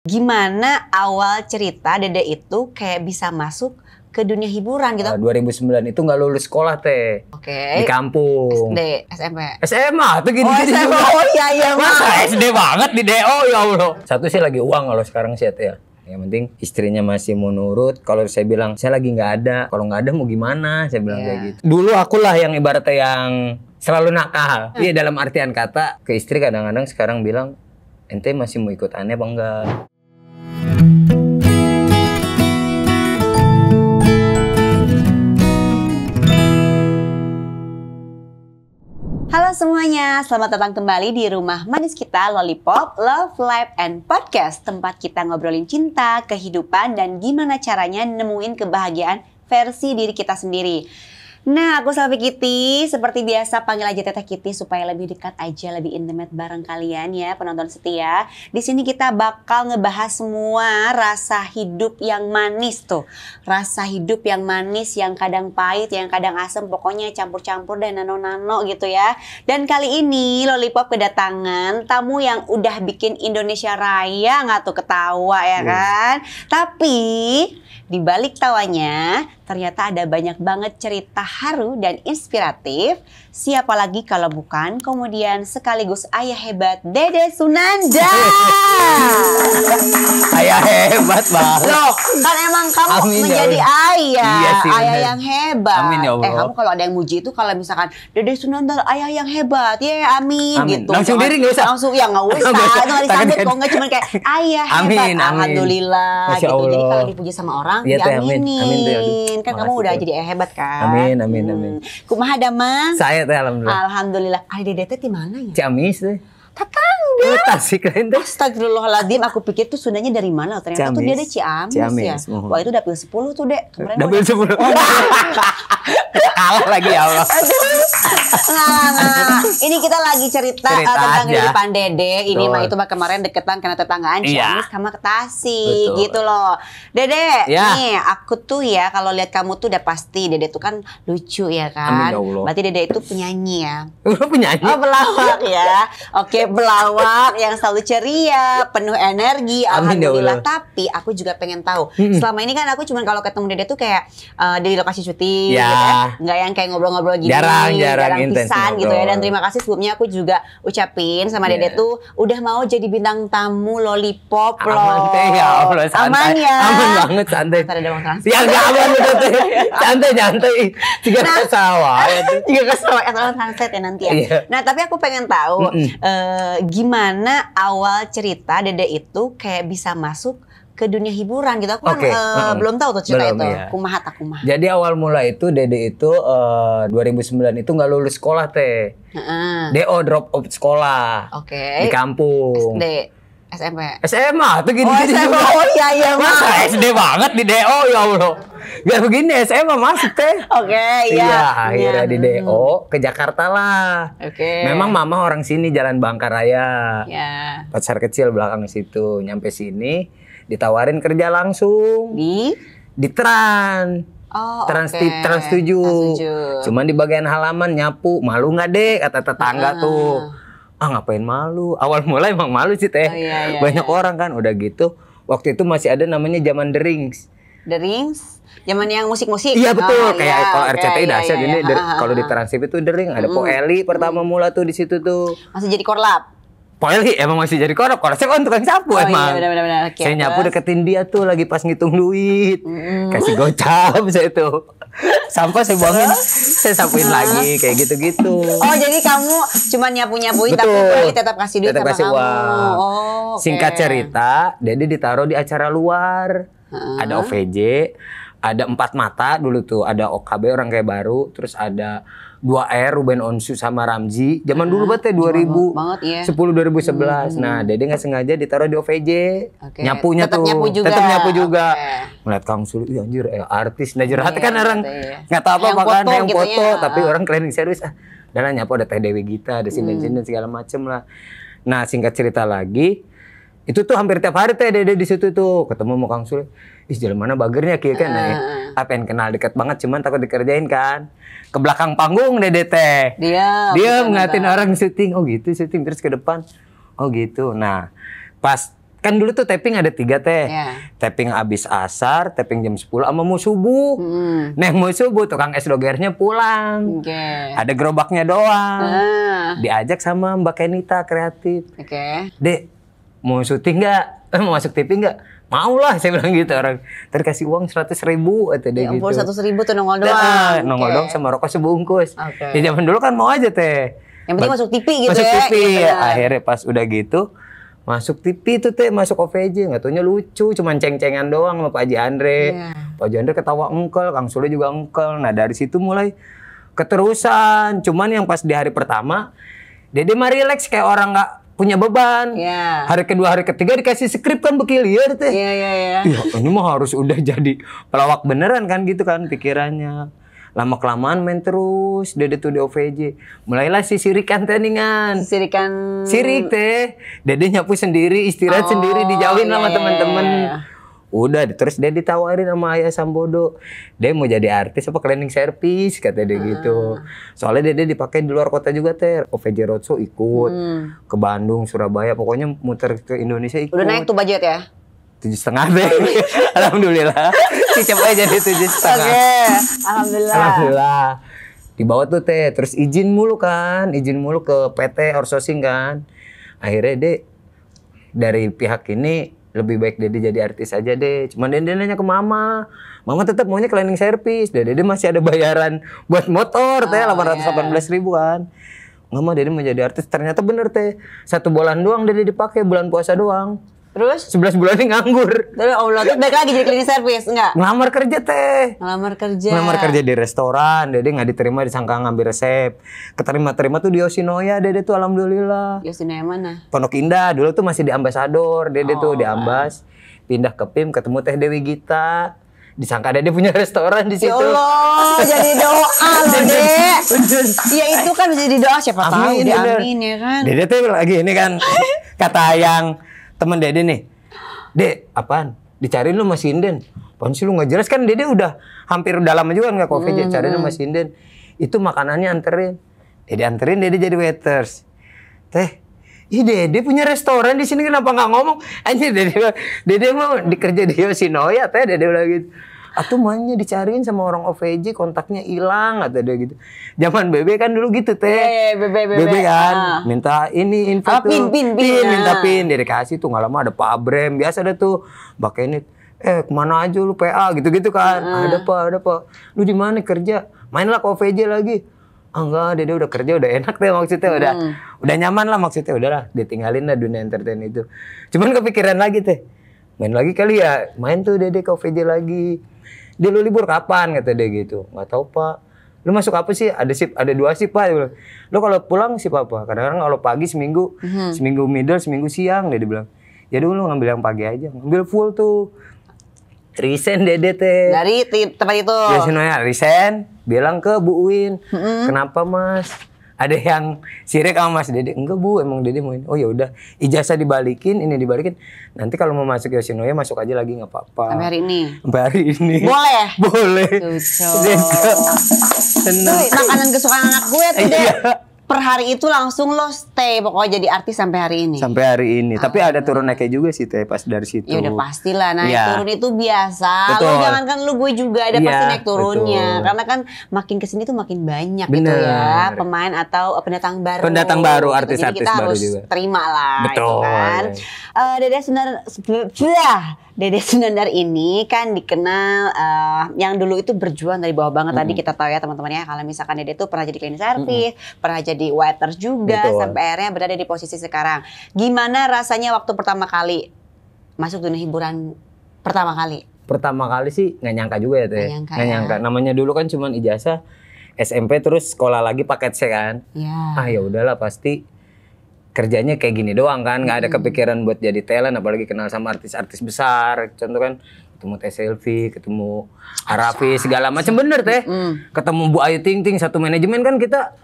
Gimana awal cerita Dede itu kayak bisa masuk ke dunia hiburan gitu? 2009 itu nggak lulus sekolah teh. Oke. Di kampung. SD, SMP. SMA tuh gini-gini SMA. juga. Oh iya. Masa SD banget di DO ya Allah. Satu sih lagi uang kalau sekarang sih ya. Yang penting istrinya masih mau nurut. Kalau saya bilang saya lagi nggak ada. Kalau nggak ada mau gimana? Saya bilang kayak gitu. Dulu akulah yang ibaratnya yang selalu nakal. Iya dalam artian kata ke istri kadang-kadang sekarang bilang ente masih mau ikut aneh apa enggak? Halo semuanya, selamat datang kembali di rumah manis kita Lollipop, Love, Life, and Podcast. Tempat kita ngobrolin cinta, kehidupan, dan gimana caranya nemuin kebahagiaan versi diri kita sendiri. Nah, aku Selvi Kitty, seperti biasa panggil aja Teteh Kitty supaya lebih dekat aja, lebih intimate bareng kalian ya penonton setia. Di sini kita bakal ngebahas semua rasa hidup yang manis tuh. Rasa hidup yang manis, yang kadang pahit, yang kadang asem, pokoknya campur-campur dan nano-nano gitu ya. Dan kali ini Lollipop kedatangan tamu yang udah bikin Indonesia Raya nggak tuh ketawa ya kan? Tapi di balik tawanya ternyata ada banyak banget cerita haru dan inspiratif. Siapa lagi kalau bukan komedian sekaligus ayah hebat Dede Sunanda. Ayah hebat banget. Loh, kan emang kamu Amin, menjadi ya ayah, iya sih, ayah bener. yang hebat. Amin, ya Allah. Kamu kalau ada yang muji itu kalau misalkan Dede Sunanda ayah yang hebat, ya amin, Amin. gitu. Langsung diri nggak usah. Langsung ya nggak usah. Nggak usah. Itu nggak disambut Takkan- kok nggak cuma kayak ayah Amin, hebat. amin. Alhamdulillah Masya gitu. Jadi Allah. kalau dipuji sama orang Iya, Teh, amin. diaminin. Amin, Teh, aduh. Kan kamu Makasih, udah Teh. jadi ayah hebat kan. Amin, amin, amin. Kumaha damang? Saya teh alhamdulillah. Alhamdulillah. Ayah Dede teh di mana ya? Ciamis teh. Tetangga. Tasik lain teh. Astagfirullahaladzim, aku pikir tuh Sundanya dari mana? Ternyata tuh dia ada Ciamis ya. Ciamis, mohon. Wah itu dapil 10 tuh Dek. Kemarin Dapil 10. Kalah lagi ya Allah. Nah, ini kita lagi cerita tentang aja. kehidupan Dede. Ini Betul. mah itu mah kemarin deketan karena tetanggaan Iya. Ciamis sama ke Tasik Betul. gitu loh. Dede, Ya. nih aku tuh ya kalau lihat kamu tuh udah pasti Dede tuh kan lucu ya kan. Amin, ya Allah. Berarti Dede itu penyanyi ya. Lu penyanyi. Oh pelawak ya. Oke pelawak yang selalu ceria, penuh energi. Amin, ya Alhamdulillah. Allah. Tapi aku juga pengen tahu. Selama ini kan aku cuman kalau ketemu Dede tuh kayak di lokasi syuting Ya. gitu ya. Nggak yang kayak ngobrol-ngobrol gini. Jarang intens pisan gitu ya. ngobrol. Dan terima kasih sebelumnya aku juga ucapin sama Dede tuh udah mau jadi bintang tamu Lollipop loh. Aman teh ya Allah, santai. Aman ya. Aman banget santai. Ntar ada uang transfer. Ya enggak aman itu teh. Santai. Tiga sawah. Juga kesel atau translate ya nanti ya. Iya. Nah tapi aku pengen tahu gimana awal cerita Dede itu kayak bisa masuk ke dunia hiburan gitu. Aku kan Oke. belum tahu tuh cerita Belum, itu. iya. Kumaha tak kumaha. Jadi awal mula itu Dede itu 2009 itu nggak lulus sekolah teh. Heeh. DO drop out sekolah. Oke. Di kampung. SD, SMP. SMA tuh gini-gini SMA. juga. Oh iya Masa Mas. SD banget di DO ya Allah. Biar begini SMA masuk teh. Oke, Iya, iya. akhirnya di DO ke Jakarta lah. Oke. Memang mama orang sini Jalan Bangkaraya. Ya. Pasar kecil belakang situ. Nyampe sini ditawarin kerja langsung di Trans. Oh, Trans oke. Trans 7. Trans 7. Cuman di bagian halaman nyapu. Malu nggak deh kata tetangga tuh. Ah ngapain malu? Awal mulai emang malu sih teh. Oh, iya, Banyak orang kan udah gitu. Waktu itu masih ada namanya zaman The Rings. The Rings, zaman yang musik-musik. Iya betul, kayak iya, kalau oke, RCTI iya, dahsyat iya, ini. iya. Kalau di Trans TV itu The Ring ada Po Eli pertama mula tuh di situ tuh. Masih jadi korlap. Po Eli emang masih jadi korek kan tukang sapu Oh emang. iya benar-benar. Oke, Saya nyapu terus? deketin dia tuh lagi pas ngitung duit. Kasih gocap saya tuh. Sampah saya buangin, saya sapuin lagi kayak gitu-gitu. Oh jadi kamu cuma nyapu-nyapuin tapi Betul. Poli tetap kasih duit Tetap sama kasih kamu. uang. Oh, oke. Singkat cerita, Dede ditaruh di acara luar. Ada OVJ, ada 4 mata dulu tuh, ada OKB orang kayak baru, terus ada 2R Ruben Onsu sama Ramzi. Zaman dulu banget ya banget, iya. 2010 2011. Nah, Dede nggak sengaja ditaruh di OVJ. Oke. Nyapunya Tetap tuh. nyapu juga. Tetap nyapu juga. Oke. Ngeliat Kang Sulu, ih anjir, artis. Nah, hati kan Iya, orang iya. nggak tahu Yang apa-apa kan, foto yang gitu foto, ya. tapi orang cleaning service. Dan nyapu ada Teh Dewi Gita, ada sinden-sinden segala macem lah. Nah, singkat cerita lagi, itu tuh hampir tiap hari teh Dede di situ tuh ketemu sama Kang Sule. Ih, jalan mana bagernya kieu kan. Nah, pengen kenal dekat banget cuman takut dikerjain kan. Ke belakang panggung Dede teh. Dia Dia ngeliatin orang syuting. Oh gitu syuting terus ke depan. Oh gitu. Nah, pas kan dulu tuh taping ada 3 teh. Yeah. Taping abis asar, taping jam 10 sama mau subuh. Nah mau subuh tukang es dogernya pulang. Oke. Ada gerobaknya doang. Diajak sama Mbak Kenita kreatif. Oke. Dek, mau syuting nggak? Mau masuk TV nggak? Mau lah, saya bilang gitu orang. Terkasih uang 100.000 atau dia Ya gitu. ampun 100.000 tuh nongol doang. Nah, nongol doang sama rokok sebungkus. Oke. Ya zaman dulu kan mau aja teh. Yang penting masuk TV gitu masuk ya. TV. Iya, benar. Akhirnya pas udah gitu masuk TV tuh teh, masuk OVJ, nggak taunya lucu, cuman ceng-cengan doang sama Pak Haji Andre. Iya. Pak Haji Andre ketawa engkel, Kang Sule juga engkel. Nah dari situ mulai keterusan. Cuman yang pas di hari pertama, Dede mah relax kayak orang nggak punya beban. Iya. Hari kedua, hari ketiga dikasih skrip kan berkilir teh. Iya. Iya, ini mah harus udah jadi pelawak beneran kan gitu kan pikirannya. Lama kelamaan main terus, Dede tuh di OVJ. Mulailah si sirikan teh ningan. Sirikan. Sirik teh. Dede nyapu sendiri, istirahat sendiri, dijauhin sama teman-teman. Udah, terus dia ditawarin sama Ayah Sambodo. Dia mau jadi artis apa cleaning service kata dia gitu. Soalnya dia dipakai di luar kota juga teh. OVJ Roadshow ikut ke Bandung, Surabaya, pokoknya muter ke Indonesia ikut. Udah naik tuh budget ya? 7,5 deh. Alhamdulillah. Si cepet jadi 7,5. Oke. Alhamdulillah. Dibawa tuh teh, terus izin mulu ke PT outsourcing kan. Akhirnya deh dari pihak ini lebih baik Dede jadi artis aja deh. Cuman Dede nanya ke Mama tetap maunya cleaning service. Dede masih ada bayaran buat motor teh 818.000 kan. Nggak mau Dede mau jadi artis. Ternyata bener teh. 1 bulan doang Dede dipakai, bulan puasa doang. Terus? 11 bulan ini nganggur. Terus Allah tuh balik lagi jadi cleaning service enggak? Ngelamar kerja teh. Ngelamar kerja. Ngelamar kerja di restoran. Dede nggak diterima, disangka ngambil resep. Keterima-terima tuh di Yoshinoya Dede tuh alhamdulillah. Yoshinoya mana? Pondok Indah dulu tuh masih di ambasador. Dede tuh di ambas. Pindah ke PIM, ketemu Teh Dewi Gita. Disangka Dede punya restoran di situ. Ya Allah, jadi doa loh, Dek. Ya itu kan bisa jadi doa, siapa tahu diamin ya kan. Dede tuh lagi ini kan kata yang temen Dede nih. Dek, apaan? Dicariin lu sama Sinden. Apaan sih lu nggak jelas kan Dede udah hampir udah lama juga nggak OVJ. Cariin sama Sinden. Itu makanannya anterin. Dede anterin, Dede jadi waiters. Teh, ih Dede punya restoran di sini kenapa nggak ngomong? Anjir Dede mau dikerja di Yoshinoya teh Dede udah gitu. Atuh mainnya dicariin sama orang OVJ, kontaknya hilang atau dia gitu. Zaman BB kan dulu gitu teh. BB kan minta ini info tuh. Pin minta pin, dia dikasih tuh nggak lama ada Pak Abrem, biasa ada tuh. Bakenit, kemana aja lu PA gitu-gitu kan. Ada Pak. Lu di mana kerja? Mainlah ke OVJ lagi. Enggak, Dede udah kerja udah enak deh maksudnya udah nyaman lah maksudnya udahlah ditinggalin lah dunia entertain itu. Cuman kepikiran lagi teh. Main lagi kali ya. Main tuh Dede ke OVJ lagi. Dia lu libur kapan kata dia gitu. Nggak tahu Pak. Lu masuk apa sih? Ada shift, ada 2 shift Pak. Lu kalau pulang shift apa? Kadang-kadang kalau pagi seminggu, seminggu middle, seminggu siang dia bilang. Ya dulu ngambil yang pagi aja, ngambil full tuh. Resign Dede teh. Dari tempat itu. Biasanya resign, bilang ke Bu Uin. Kenapa Mas? Ada yang sirik sama Mas Dede. Enggak Bu, emang Dede mau ini. Oh ya udah, ijazah dibalikin, ini dibalikin. Nanti kalau mau masuk Yoshinoya masuk aja lagi nggak apa-apa. Sampai hari ini. Sampai hari ini. Boleh. Boleh. Seneng. Makanan kesukaan anak gue tuh deh. Per hari itu langsung lo stay pokoknya jadi artis sampai hari ini. Sampai hari ini. Tapi ada turun naiknya juga sih teh pas dari situ. Ya udah pastilah naik turun itu biasa. Betul. Lo jangan kan lu gue juga ada pasti naik turunnya. Betul. Karena kan makin kesini tuh makin banyak gitu ya pemain atau pendatang baru. Pendatang baru, gitu. artis-artis kita baru harus juga. Terima lah. Betul. Gitu kan. Dede Sunandar ini kan dikenal yang dulu itu berjuang dari bawah banget. Tadi kita tahu ya teman-teman ya kalau misalkan Dede tuh pernah jadi cleaning service, pernah jadi waiters juga. Betul. Sampai akhirnya berada di posisi sekarang. Gimana rasanya waktu pertama kali masuk dunia hiburan pertama kali? Pertama kali sih nggak nyangka juga ya teh. Nggak nyangka. Namanya dulu kan cuman ijazah SMP terus sekolah lagi paket C kan. Ya udahlah pasti kerjanya kayak gini doang kan, nggak ada kepikiran buat jadi talent, apalagi kenal sama artis-artis besar. Contoh kan ketemu Teh Selfie, ketemu Arafi segala macam bener teh. Ketemu Bu Ayu Ting Ting satu manajemen kan kita.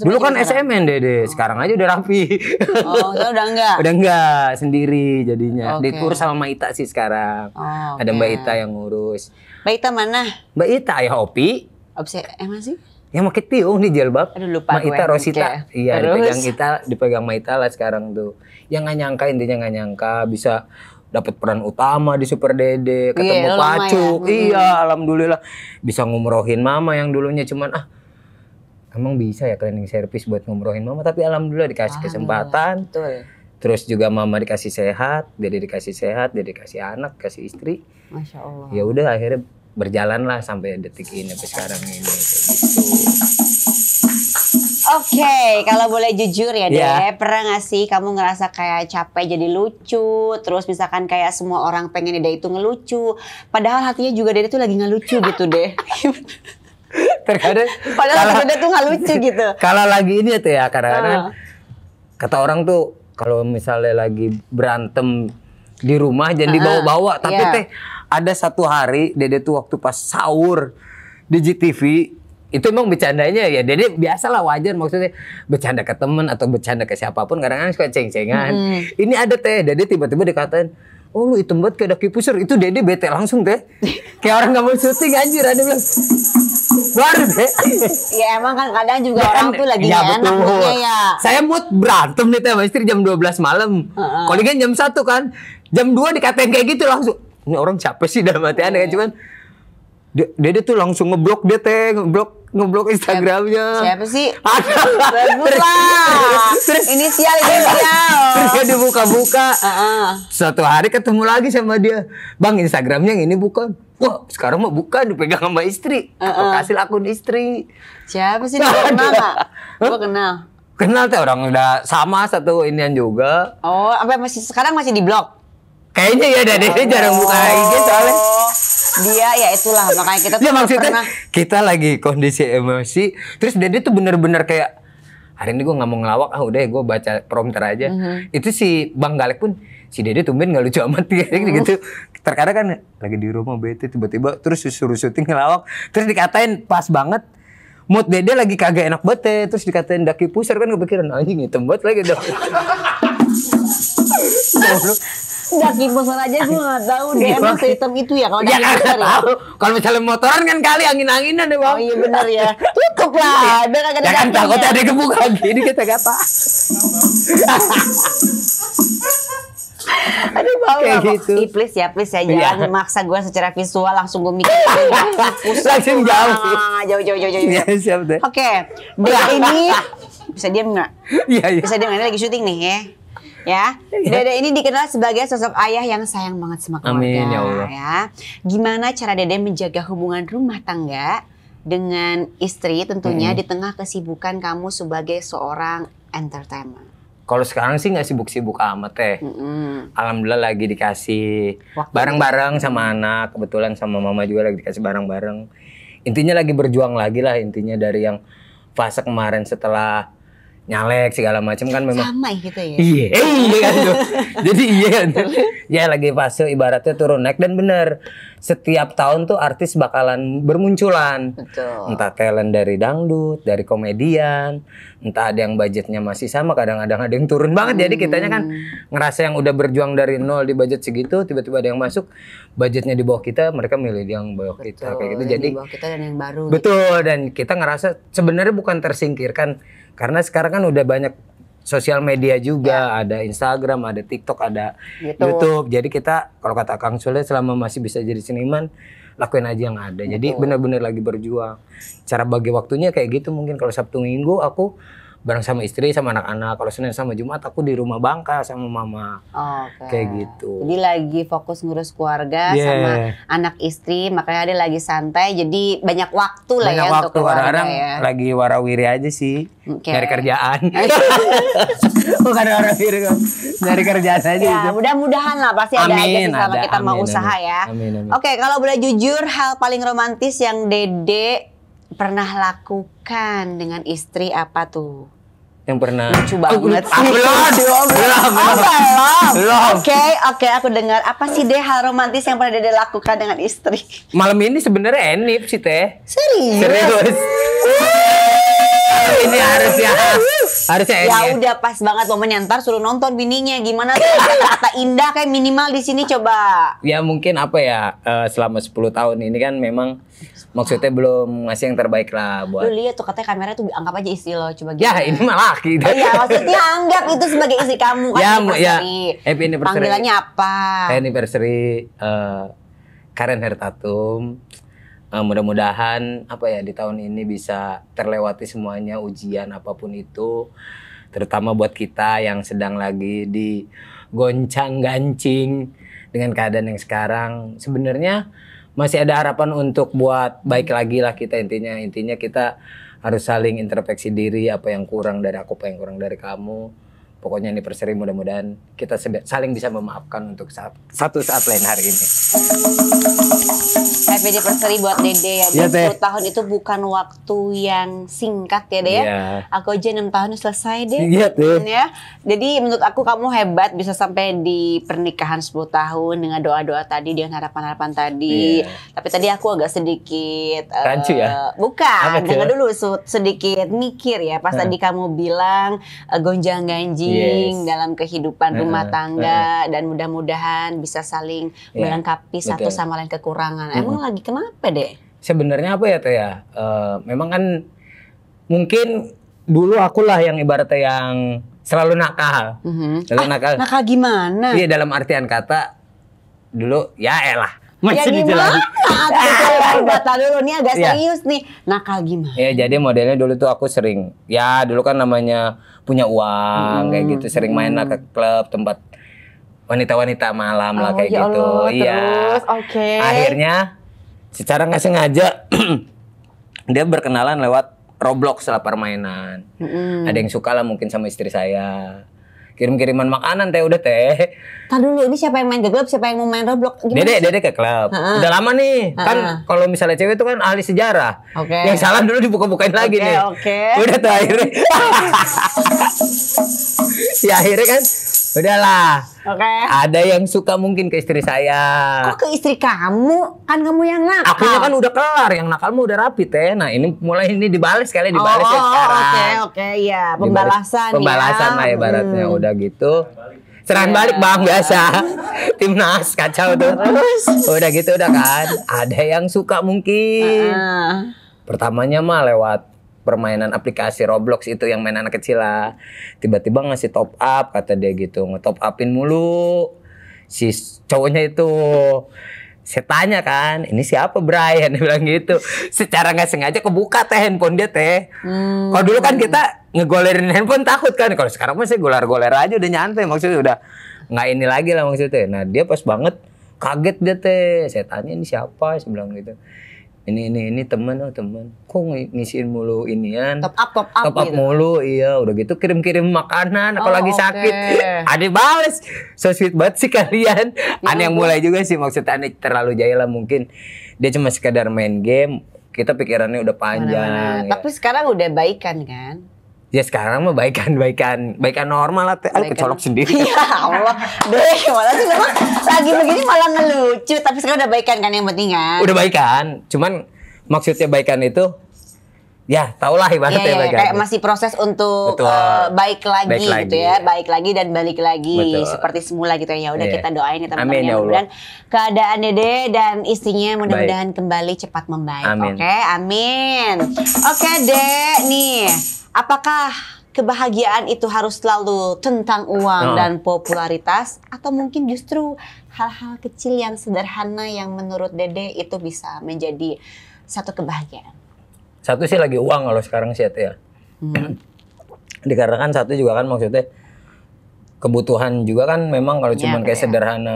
Dulu kan SMN Dede, sekarang aja udah rapi. Oh, udah enggak? Udah enggak, sendiri jadinya. Diurus sama Mbak Ita sih sekarang. Ada Mbak Ita yang ngurus. Mbak Ita mana? Mbak Ita ya Opi. Emang sih? Yang pakai tiung di jilbab. Aduh, lupa gue. Maita Rosita. Okay. Iya, Terus? dipegang Maita lah sekarang tuh. Yang nggak nyangka, intinya nggak nyangka bisa dapat peran utama di Super Dede, ketemu Pacuk. Iya, alhamdulillah bisa ngumrohin mama yang dulunya cuman emang bisa ya cleaning service buat ngumrohin mama, tapi alhamdulillah dikasih kesempatan. Betul. Terus juga mama dikasih sehat, Dede dikasih sehat, Dede dikasih anak, kasih istri. Masya Allah. Ya udah akhirnya berjalan lah sampai detik ini, sampai sekarang ini kayak gitu. Oke, kalau boleh jujur ya Dede, pernah gak sih kamu ngerasa kayak capek jadi lucu, terus misalkan kayak semua orang pengen Dede itu ngelucu, padahal hatinya juga Dede tuh lagi ngelucu gitu deh. Terkadang Padahal Dede tuh nggak lucu gitu. Kalau lagi ini tuh ya kadang-kadang kata orang tuh kalau misalnya lagi berantem di rumah jangan dibawa-bawa, tapi teh ada satu hari Dede tuh waktu pas sahur di GTV itu emang bercandanya ya Dede biasalah, wajar, maksudnya bercanda ke temen atau bercanda ke siapapun kadang-kadang suka ceng-cengan. Ini ada teh Dede tiba-tiba dikatain, oh lu hitam banget kayak Daki Pusher. Itu Dede bete langsung teh kayak orang gak mau syuting anjir. Ada bilang baru deh. Ya emang kan kadang juga orang tuh lagi enak moodnya ya. Saya mood berantem nih teh sama istri jam 12 malam. Kalau kan jam 1 kan, jam 2 dikatain kayak gitu langsung. Ini orang capek sih dalam hati Anda kan, cuman Dede tuh langsung ngeblok dia teh, ngeblok Instagramnya. Siapa sih? Terus inisial. Terus dia dibuka-buka. Suatu hari ketemu lagi sama dia, Bang Instagramnya yang ini bukan. Wah sekarang mah bukan, dipegang sama istri. Aku kasih akun istri. Siapa sih? Dia kenal nggak? Gue kenal. Kenal teh, orang udah sama satu inian juga. Oh, apa sekarang masih di blok? Kayaknya ya Dede jarang buka IG soalnya. Dia ya itulah makanya kita tuh maksudnya pernah. Kita lagi kondisi emosi, terus Dede tuh bener-bener kayak hari ini gue nggak mau ngelawak, udah gue baca prompter aja. Itu si Bang Galek pun, si Dede tumben nggak lucu amat gitu. Terkadang kan lagi di rumah bete tiba-tiba terus suruh syuting ngelawak, terus dikatain pas banget mood Dede lagi kagak enak bete, terus dikatain Daki Pusher kan kepikiran anjing hitam banget lagi dong. Daki Pusher aja gue nggak tahu deh emang sehitam itu ya kalau Daki Pusher ya. Kalau misalnya motoran kan kali angin-anginan deh Bang. Oh iya benar ya. Tutup lah. Biar kagak ada kan takutnya ada gebuk lagi ini kita kata. Aduh bau kayak gitu. Please ya jangan maksa gue secara visual langsung gue mikir langsung jauh. Jauh. Iya siap deh. Oke, Dede ini bisa diam nggak? Iya. Bisa diam, ini lagi syuting nih ya. Ya, Dede ini dikenal sebagai sosok ayah yang sayang banget sama keluarga. Amin ya Allah. Ya. Gimana cara Dede menjaga hubungan rumah tangga dengan istri tentunya di tengah kesibukan kamu sebagai seorang entertainer? Kalau sekarang sih nggak sibuk-sibuk amat teh. Alhamdulillah lagi dikasih bareng-bareng sama anak. Kebetulan sama mama juga lagi dikasih bareng-bareng. Intinya lagi berjuang lagi lah intinya dari yang fase kemarin setelah nyalek segala macam kan memang sama gitu ya. Iya kan tuh. Jadi iya kan. Ya lagi fase ibaratnya turun naik dan bener. Setiap tahun tuh artis bakalan bermunculan. Betul. Entah talent dari dangdut, dari komedian, entah ada yang budgetnya masih sama, kadang-kadang ada yang turun banget. Jadi kitanya kan ngerasa yang udah berjuang dari nol di budget segitu, tiba-tiba ada yang masuk, budgetnya di bawah kita, mereka milih yang bawah kita kayak gitu. Jadi di bawah kita dan yang baru. Betul gitu. Dan kita ngerasa sebenarnya bukan tersingkirkan karena sekarang kan udah banyak sosial media juga, ada Instagram, ada TikTok, ada YouTube. Jadi kita kalau kata Kang Sule selama masih bisa jadi seniman, lakuin aja yang ada. Jadi benar-benar lagi berjuang. Cara bagi waktunya kayak gitu mungkin kalau Sabtu Minggu aku bareng sama istri sama anak-anak. Kalau Senin sama Jumat aku di rumah Bangka sama mama. Kayak gitu. Jadi lagi fokus ngurus keluarga sama anak istri, makanya dia lagi santai. Jadi banyak waktu lah ya untuk keluarga ya. Lagi warawiri aja sih. Nyari kerjaan. Bukan warawiri kok. Nyari kerjaan aja ya, mudah-mudahan lah pasti ada aja sih sama kita mau usaha ya. Amin. Oke, kalau boleh jujur hal paling romantis yang Dede pernah lakukan dengan istri apa tuh? Yang pernah lucu banget sih. Belum. Oke, aku dengar. Apa sih deh hal romantis yang pernah Dede lakukan dengan istri? Malam ini sebenarnya Enip sih teh. Serius? ini harusnya Ya ini. udah pas banget momennya, ntar suruh nonton bininya gimana tuh kata-kata indah kayak minimal di sini coba. Ya mungkin apa ya, selama 10 tahun ini kan memang maksudnya belum ngasih yang terbaik lah Lu buat. lihat tuh katanya kamera tuh anggap aja istri lo coba Ya gimana? ini mah laki. Oh iya, maksudnya anggap itu sebagai istri kamu kan Ya, anniversary. happy anniversary. Panggilannya apa? Anniversary Karen Hertatum. Mudah-mudahan apa ya di tahun ini bisa terlewati semuanya ujian apapun itu, terutama buat kita yang sedang lagi digoncang-gancing dengan keadaan yang sekarang. Sebenarnya masih ada harapan untuk buat baik lagi lah kita, intinya kita harus saling introspeksi diri, apa yang kurang dari aku, apa yang kurang dari kamu. Pokoknya anniversary mudah-mudahan kita saling bisa memaafkan untuk satu saat lain hari ini. Happy anniversary buat Dede ya. Iya, Teh. 10 tahun itu bukan waktu yang singkat ya, Dede. Iya. Aku aja 6 tahun udah selesai, deh. Iya, Teh. Ya. Jadi menurut aku kamu hebat bisa sampai di pernikahan 10 tahun dengan doa-doa tadi, dengan harapan-harapan tadi. Iya. Tapi tadi aku agak sedikit Rancu ya? Bukan, Apa tuh? dengar dulu sedikit mikir ya. Pas tadi kamu bilang gonjang-ganjing Yes. dalam kehidupan rumah tangga dan mudah-mudahan bisa saling Iya, melengkapi satu betul. sama lain kekurangan. Emang lagi kenapa, Dek? Sebenarnya apa ya Teh ya? Memang kan mungkin dulu akulah yang ibaratnya yang selalu nakal. Selalu nakal. Nakal gimana? Iya, dalam artian kata dulu ya elah. Ya Masih gimana? dijelasin. Data dulu nih agak Iya. serius nih. Nakal gimana? Ya jadi modelnya dulu tuh aku sering, ya dulu kan namanya punya uang kayak gitu, sering main lah ke klub tempat wanita-wanita malam lah Oh, kayak ya gitu. Allah, Iya. terus, oke. Akhirnya secara nggak sengaja dia berkenalan lewat Roblox lah permainan. Ada yang suka lah mungkin sama istri saya. Kirim-kiriman makanan Teh, udah Teh. Tar dulu, ini siapa yang main ke klub, siapa yang mau main Roblox? Gimana sih? Dede ke klub. Udah lama nih. Kan kalau misalnya cewek itu kan ahli sejarah. Oke. Yang salah dulu dibuka-bukain lagi Oke, nih. oke. Udah tuh akhirnya. Ya akhirnya kan udahlah. Oke. Ada yang suka mungkin ke istri saya. Kok ke istri kamu? Kan kamu yang nakal. Akunya kan udah kelar, yang nakal mah udah rapi Teh. Nah ini mulai ini dibales kali, dibales ya sekarang. Oke, iya. Pembalasan Pembalasan ya. lah ibaratnya udah gitu. Serangan balik Bang biasa. Timnas kacau tuh. Udah gitu udah kan. Ada yang suka mungkin. Pertamanya mah lewat permainan aplikasi Roblox itu yang main anak kecil lah. Tiba-tiba ngasih top up kata dia gitu, nge-top upin mulu. Si cowoknya itu saya tanya kan, ini siapa Brian? Dia bilang gitu. Secara nggak sengaja kebuka Teh handphone dia Teh. Kalau dulu kan kita ngegolerin handphone takut kan. Kalau sekarang mah saya goler-goler aja udah nyantai, maksudnya udah nggak ini lagi lah maksudnya. Nah dia pas banget kaget dia Teh. Saya tanya ini siapa? Saya bilang gitu. Ini teman, oh teman. Kok ngisiin mulu inian? Top up gitu. Mulu, iya. Udah gitu kirim-kirim makanan, Oh, apalagi oke. sakit. Ade bales. So sweet banget sih kalian. Aneh yang mulai juga sih, maksudnya aneh terlalu jahil lah mungkin. Dia cuma sekedar main game, kita pikirannya udah panjang. Ya. Tapi sekarang udah baikan kan? Ya sekarang mah baikan normal lah Teh. Aduh kecolok sendiri. Ya Allah, deh malah sih memang lagi begini malah ngelucu. Tapi sekarang udah baikan kan yang penting kan? Udah baikan, cuman maksudnya baikan itu ya tau lah ibaratnya Iya, baikan. kayak masih proses untuk Betul. baik lagi Baik gitu lagi. ya, baik lagi dan balik lagi Betul. seperti semula gitu ya. Udah Iya. kita doain ya teman-teman Amin, ya, ya Allah. mudah-mudahan keadaan Dede dan istrinya mudah-mudahan kembali cepat membaik. Amin. Oke, amin. Oke, Dek, nih, apakah kebahagiaan itu harus selalu tentang uang Oh. dan popularitas atau mungkin justru hal-hal kecil yang sederhana yang menurut Dede itu bisa menjadi satu kebahagiaan? Satu sih lagi uang kalau sekarang sih ya. Dikarenakan satu juga kan maksudnya kebutuhan juga kan memang kalau Iya, cuman kayak iya. sederhana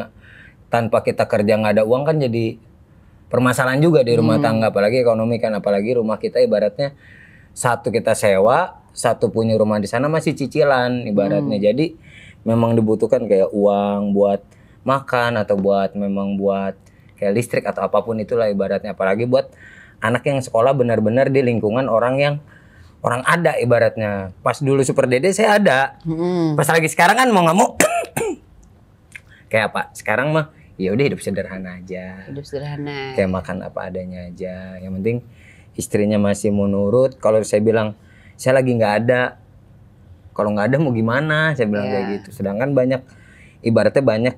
tanpa kita kerja nggak ada uang kan jadi permasalahan juga di rumah tangga, apalagi ekonomi kan, apalagi rumah kita ibaratnya satu kita sewa, satu punya rumah di sana masih cicilan ibaratnya. Jadi memang dibutuhkan kayak uang buat makan atau buat kayak listrik atau apapun itulah ibaratnya, apalagi buat anak yang sekolah benar-benar di lingkungan orang ada ibaratnya. Pas dulu Super Dede saya ada. Pas lagi sekarang kan mau nggak mau kayak apa? Sekarang mah ya udah hidup sederhana aja. Hidup sederhana. Kayak makan apa adanya aja. Yang penting istrinya masih mau nurut. Kalau saya bilang saya lagi nggak ada. Kalau nggak ada mau gimana? Saya bilang kayak gitu. Sedangkan ibaratnya banyak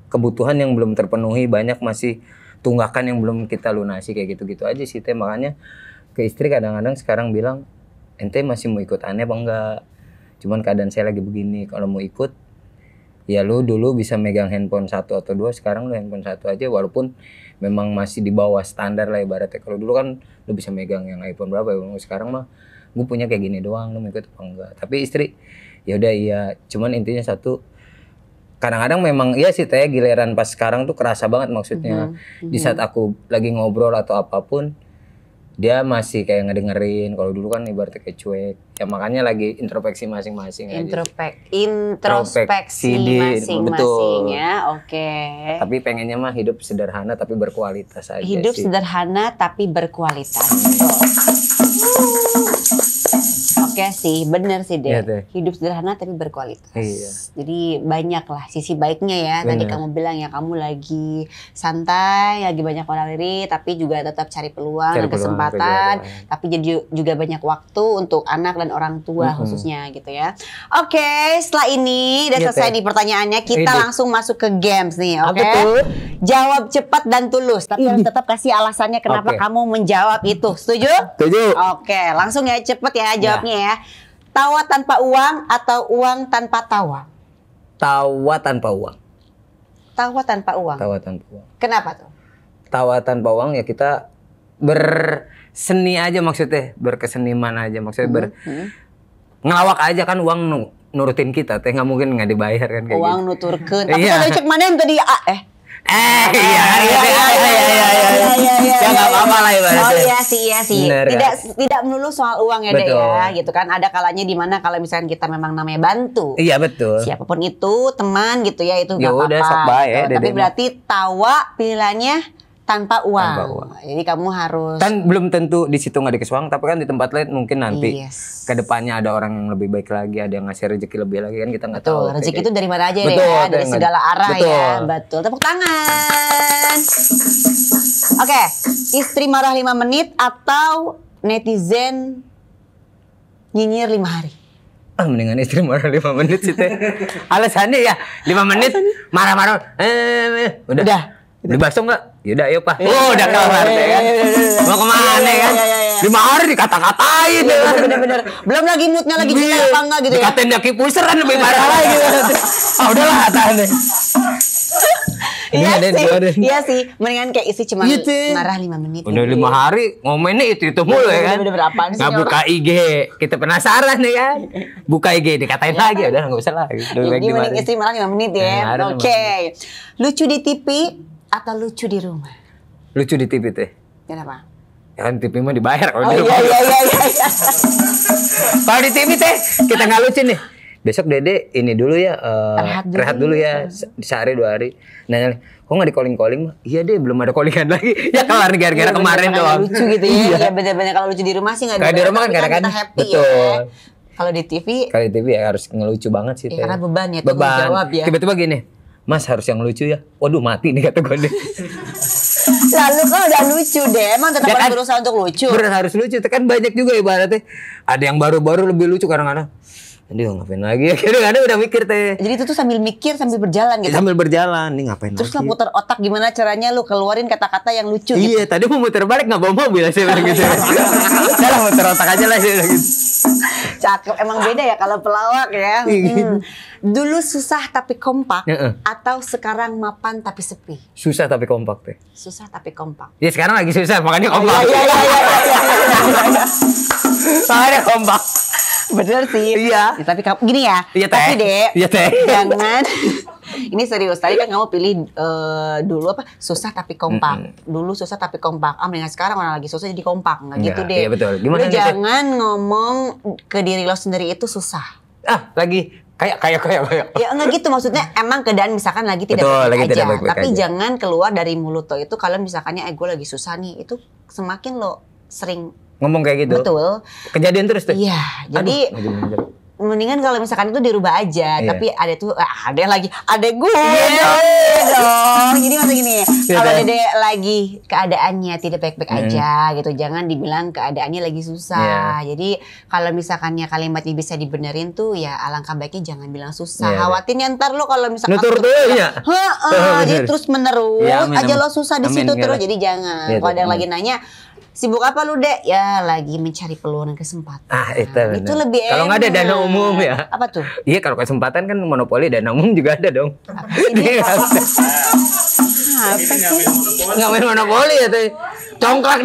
kebutuhan yang belum terpenuhi, banyak masih tunggakan yang belum kita lunasi kayak gitu-gitu aja sih teh. Makanya ke istri kadang-kadang sekarang bilang, ente masih mau ikut aneh apa enggak? Cuman keadaan saya lagi begini, kalau mau ikut ya lu dulu bisa megang handphone 1 atau 2, sekarang lu handphone 1 aja, walaupun memang masih di bawah standar lah ibaratnya. Kalau dulu kan lu bisa megang yang iPhone berapa ya, sekarang mah gue punya kayak gini doang, lu mau ikut apa enggak? Tapi istri ya udah iya, cuman intinya satu, kadang-kadang memang iya sih teh, giliran pas sekarang tuh kerasa banget maksudnya. Di saat aku lagi ngobrol atau apapun, dia masih kayak ngedengerin. Kalau dulu kan ibaratnya kayak cuek. Ya makanya lagi introspeksi masing-masing aja. Introspeksi masing-masing ya. Oke. Tapi pengennya mah hidup sederhana tapi berkualitas aja Hidup sih. sederhana tapi berkualitas. Oke sih, bener sih deh. Iya, Hidup sederhana tapi berkualitas. Iya. Jadi banyak lah sisi baiknya ya. Tadi kamu bilang ya, kamu lagi santai, lagi banyak orang lirik, tapi juga tetap cari peluang dan kesempatan. Tapi jadi juga banyak waktu untuk anak dan orang tua khususnya gitu ya. Oke, setelah ini udah selesai nih pertanyaannya, kita langsung masuk ke games nih. Oke. Jawab cepat dan tulus. Tapi harus tetap kasih alasannya kenapa kamu menjawab itu. Setuju? Setuju. Oke, langsung ya, cepet ya jawabnya ya. Tawa tanpa uang atau uang tanpa tawa? Tawa tanpa uang. Tawa tanpa uang. Tawa tanpa uang. Kenapa tuh? Tawa tanpa uang ya kita berseni aja maksudnya, berkeseniman aja maksudnya, ngelawak aja kan, uang nurutin kita teh, nggak mungkin nggak dibayar kan kayak uang gitu. nuturkeun. Tapi kalau cek mana yang tadi iya. Ya nggak apa-apa lah ibaratnya. Oh iya sih. Bener, tidak melulu soal uang ya deh ya, gitu kan. Ada kalanya di mana kalau misalnya kita memang namanya bantu. Iya betul. Siapapun itu, teman gitu ya, itu nggak apa-apa. Udah sok bae gitu. Tapi berarti tawa pilihannya tanpa uang. Jadi kamu harus. Kan belum tentu di situ nggak dikasih uang, tapi kan di tempat lain mungkin nanti ke depannya ada orang yang lebih baik lagi, ada yang ngasih rezeki lebih lagi kan, kita nggak tahu. Rezeki itu dari mana aja ya, dari segala arah ya. Betul. Tepuk tangan. Oke, istri marah 5 menit atau netizen nyinyir 5 hari? Mendingan istri marah 5 menit sih teh. Alasannya ya 5 menit marah-marah. Udah. Beli bakso nggak? Yaudah ayo pak. Udah kelar deh kan. Mau kemana kan? 5 hari dikata-katain. Bener-bener. Belum lagi moodnya lagi jelek apa enggak gitu ya. Dikatain daki puser kan lebih marah lagi. Udahlah tahan deh. Iya sih. Mendingan kayak isi cuma marah 5 menit. Udah 5 hari ngomennya itu mulu ya kan. Bener-bener apaan sih? Nggak buka IG. Kita penasaran nih kan. Buka IG dikatain lagi. Udah nggak usah lagi. Jadi mending istri marah 5 menit ya. Oke. Lucu di TV atau lucu di rumah? Lucu di TV teh. Kenapa? Ya kan TV mah dibayar kalau di rumah. Iya. Kalau di TV teh kita nggak lucu nih. Besok Dede ini dulu ya, rehat dulu ya, sehari 2 hari. Nanya, kok nggak di calling? Iya deh, belum ada callingan lagi. Ya kelar nih gara-gara kemarin doang. Lucu gitu ya. Iya bener-bener, kalau lucu di rumah sih nggak. Kalau di rumah kan kadang-kadang happy betul. Ya. Kalau di TV? Kalau di TV ya harus ngelucu banget sih. Karena beban ya, tanggung jawab ya. Tiba-tiba gini, Mas harus yang lucu ya. Waduh mati nih kata gue deh. Lalu kan udah lucu deh, emang tetap harus berusaha untuk lucu. Harus lucu, kan banyak juga ibaratnya. Ada yang baru-baru lebih lucu kadang-kadang. Dia ngapain lagi ya? Kadang-kadang udah mikir teh. Jadi itu tuh sambil mikir sambil berjalan gitu. Sambil berjalan, nih ngapain Terus lagi? Terus putar otak gimana caranya lu keluarin kata-kata yang lucu gitu. Iya, tadi mau muter balik nggak bawa mobil saya bilang gitu. Salah muter otak aja lah saya bilang gitu. Cakep, emang beda ya kalau pelawak ya. Dulu susah tapi kompak atau sekarang mapan tapi sepi? Susah tapi kompak teh. Susah tapi kompak. Ya sekarang lagi susah makanya kompak. Iya. Makanya kompak. Bener sih. Iya. Tapi gini ya. Iya teh. Tapi deh. Iya teh. Jangan. Ini serius. Tadi kan kamu pilih dulu apa? Susah tapi kompak. Dulu susah tapi kompak. Mendingan sekarang orang lagi susah jadi kompak. Nggak gitu deh. Iya betul. Gimana? Jangan ngomong ke diri lo sendiri itu susah. Lagi kayak. Ya enggak gitu, maksudnya emang keadaan misalkan lagi tidak baik aja. Tapi jangan keluar dari mulut lo itu kalau misalkannya gue lagi susah nih, itu semakin lo sering ngomong kayak gitu. Betul. Kejadian terus tuh. Iya. Jadi mendingan kalau misalkan itu dirubah aja. Tapi ada tuh ada lagi. Ada gue dong. Jadi maksud gini. Kalau ada Dede lagi keadaannya tidak baik-baik aja gitu. Jangan dibilang keadaannya lagi susah. Jadi kalau misalkannya kalimatnya bisa dibenerin tuh ya alangkah baiknya jangan bilang susah. Khawatirnya ntar lo kalau misalkan nutur tuh ya. Jadi terus menerus aja lo susah di situ terus. Jadi jangan. Kalau ada yang lagi nanya, sibuk apa lu Dek? Ya lagi mencari peluang dan kesempatan. Itu lebih enak. Kalau nggak ada dana umum ya. Apa tuh? Iya kalau kesempatan kan monopoli, dana umum juga ada dong. Apa sih? Nggak main monopoli ya tuh. Congklak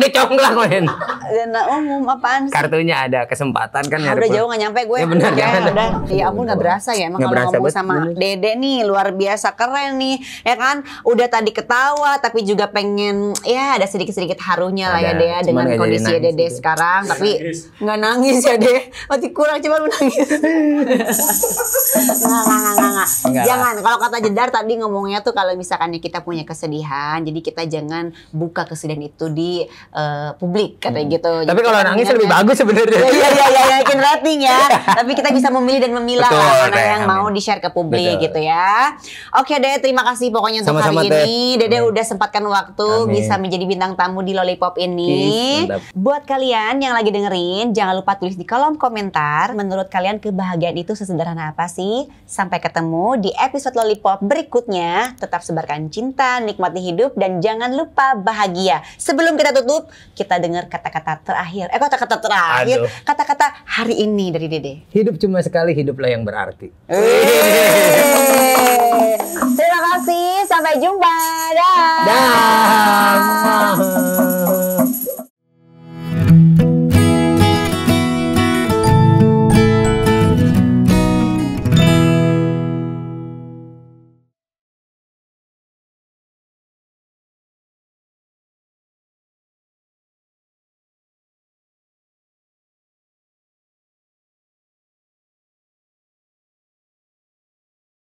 main. Dana umum apaan sih? Kartunya ada, kesempatan kan. Udah jauh nggak nyampe gue. Ya benar udah. Ya ampun nggak berasa ya. Emang kalau ngomong sama Dede nih luar biasa keren nih. Ya kan? Udah tadi ketawa tapi juga pengen ya ada sedikit-sedikit harunya lah ya Dea dengan kondisi Dede sekarang. Tapi nggak nangis ya Dede. Masih kurang coba lu nangis. Nggak. Jangan. Kalau kata Jedar tadi ngomongnya tuh kalau misalkan kita punya kesedihan, jadi kita jangan buka kesedihan itu di publik katanya gitu. Tapi kalau nangis lebih bagus sebenarnya. Iya, yakin rating ya. Tapi kita bisa memilih dan memilah mana yang mau di-share ke publik gitu ya. Oke Dede, terima kasih pokoknya untuk hari ini. Dede udah sempatkan waktu bisa menjadi bintang tamu di Lollipop ini. Buat kalian yang lagi dengerin, jangan lupa tulis di kolom komentar. Menurut kalian kebahagiaan itu sesederhana apa sih? Sampai ketemu di episode Lollipop berikutnya. Tetap sebarkan cinta, nikmati hidup, dan jangan lupa bahagia. Sebelum kita tutup, kita dengar kata-kata terakhir. Kata-kata hari ini dari Dede. Hidup cuma sekali, hiduplah yang berarti. Terima kasih, sampai jumpa. Dah.